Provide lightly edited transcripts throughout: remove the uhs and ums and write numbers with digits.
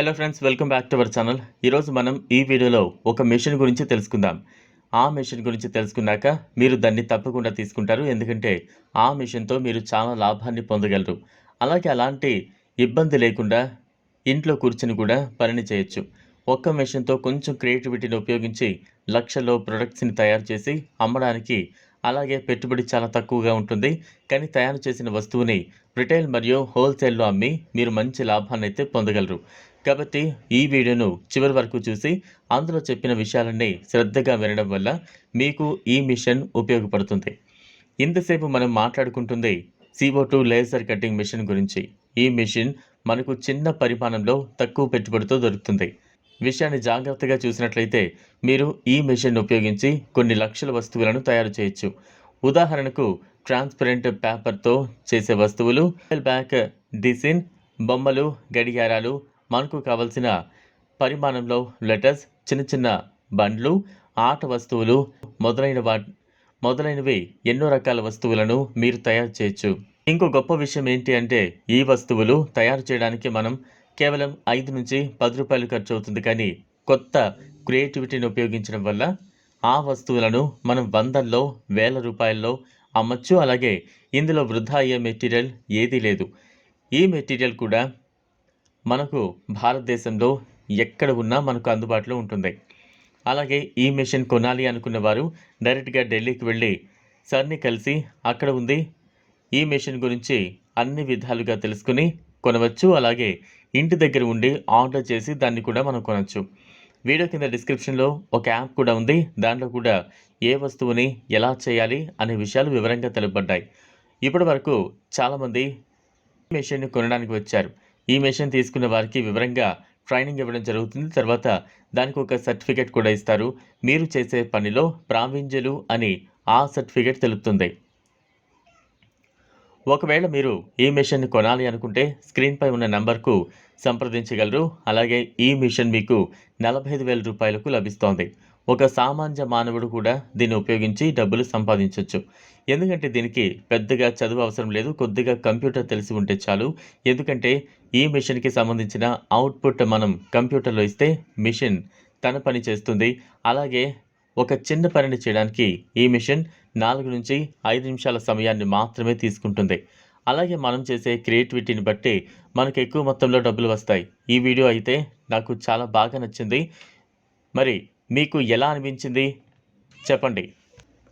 Hello friends, welcome back to our channel. ఈరోజు మనం ఈ వీడియోలో ఒక మెషిన్ గురించి తెలుసుకుందాం. ఆ మెషిన్ గురించి తెలుసుకున్నాక మీరు దాన్ని తప్పకుండా తీసుకుంటారు. ఎందుకంటే ఆ మెషిన్తో మీరు చాలా లాభాన్ని పొందగలరు. అలాగే అలాంటి ఇబ్బంది లేకుండా ఇంట్లో కూర్చొని కూడా పనిని చేయొచ్చు. ఒక్క మెషిన్తో కొంచెం క్రియేటివిటీని ఉపయోగించి లక్షల్లో ప్రొడక్ట్స్ని తయారు చేసి అమ్మడానికి, అలాగే పెట్టుబడి చాలా తక్కువగా ఉంటుంది. కానీ తయారు చేసిన వస్తువుని రిటైల్ మరియు హోల్సేల్లో అమ్మి మీరు మంచి లాభాన్ని అయితే పొందగలరు. కాబట్టి ఈ వీడియోను చివరి వరకు చూసి అందులో చెప్పిన విషయాలన్నీ శ్రద్ధగా వినడం వల్ల మీకు ఈ మిషన్ ఉపయోగపడుతుంది. ఇంతసేపు మనం మాట్లాడుకుంటుంది CO2 లేజర్ కటింగ్ మిషన్ గురించి. ఈ మిషన్ మనకు చిన్న పరిమాణంలో తక్కువ పెట్టుబడితో దొరుకుతుంది. విషయాన్ని జాగ్రత్తగా చూసినట్లయితే మీరు ఈ మిషన్ ఉపయోగించి కొన్ని లక్షల వస్తువులను తయారు చేయొచ్చు. ఉదాహరణకు ట్రాన్స్పరెంట్ పేపర్తో చేసే వస్తువులు, బ్యాక్ డిజైన్, బొమ్మలు, గడియారాలు, మనకు కావలసిన పరిమాణంలో లెటర్స్, చిన్న చిన్న బండ్లు, ఆట వస్తువులు మొదలైనవి ఎన్నో రకాల వస్తువులను మీరు తయారు చేయొచ్చు. ఇంకో గొప్ప విషయం ఏంటి అంటే ఈ వస్తువులు తయారు చేయడానికి మనం కేవలం 5 నుంచి 10 రూపాయలు ఖర్చు అవుతుంది. కానీ కొత్త క్రియేటివిటీని ఉపయోగించడం వల్ల ఆ వస్తువులను మనం వందల్లో, వేల రూపాయల్లో అమ్మచ్చు. అలాగే ఇందులో వృధా అయ్యే మెటీరియల్ ఏదీ లేదు. ఈ మెటీరియల్ కూడా మనకు భారతదేశంలో ఎక్కడ ఉన్నా మనకు అందుబాటులో ఉంటుంది. అలాగే ఈ మెషిన్ కొనాలి అనుకున్న వారు డైరెక్ట్గా ఢిల్లీకి వెళ్ళి సార్ని కలిసి అక్కడ ఉంది ఈ మెషిన్ గురించి అన్ని విధాలుగా తెలుసుకుని కొనవచ్చు. అలాగే ఇంటి దగ్గర ఉండి ఆర్డర్ చేసి దాన్ని కూడా మనం కొనవచ్చు. వీడియో కింద డిస్క్రిప్షన్లో ఒక యాప్ కూడా ఉంది. దాంట్లో కూడా ఏ వస్తువుని ఎలా చేయాలి అనే విషయాలు వివరంగా తెలుపబడ్డాయి. ఇప్పటి వరకు చాలామంది మెషిన్ని కొనడానికి వచ్చారు. ఈ మెషిన్ తీసుకున్న వారికి వివరంగా ట్రైనింగ్ ఇవ్వడం జరుగుతుంది. తర్వాత దానికి ఒక సర్టిఫికేట్ కూడా ఇస్తారు. మీరు చేసే పనిలో ప్రావీణ్యులు అని ఆ సర్టిఫికేట్ తెలుపుతుంది. ఒకవేళ మీరు ఈ మెషిన్ని కొనాలి అనుకుంటే స్క్రీన్పై ఉన్న నంబర్కు సంప్రదించగలరు. అలాగే ఈ మిషన్ మీకు 45,000 రూపాయలకు లభిస్తోంది. ఒక సామాన్య మానవుడు కూడా దీన్ని ఉపయోగించి డబ్బులు సంపాదించవచ్చు. ఎందుకంటే దీనికి పెద్దగా చదువు అవసరం లేదు. కొద్దిగా కంప్యూటర్ తెలిసి ఉంటే చాలు. ఎందుకంటే ఈ మిషన్కి సంబంధించిన అవుట్పుట్ మనం కంప్యూటర్లో ఇస్తే మిషన్ తన పని చేస్తుంది. అలాగే ఒక చిన్న పనిని చేయడానికి ఈ మిషన్ 4 నుంచి 5 నిమిషాల సమయాన్ని మాత్రమే తీసుకుంటుంది. అలాగే మనం చేసే క్రియేటివిటీని బట్టి మనకు ఎక్కువ మొత్తంలో డబ్బులు వస్తాయి. ఈ వీడియో అయితే నాకు చాలా బాగా నచ్చింది. మరి మీకు ఎలా అనిపించింది చెప్పండి.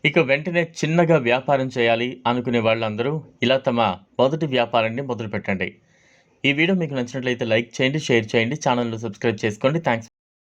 ఇక వెంటనే చిన్నగా వ్యాపారం చేయాలి అనుకునే వాళ్ళందరూ ఇలా తమ మొదటి వ్యాపారాన్ని మొదలుపెట్టండి. ఈ వీడియో మీకు నచ్చినట్లయితే లైక్ చేయండి, షేర్ చేయండి, ఛానల్ను సబ్స్క్రైబ్ చేసుకోండి. థ్యాంక్స్.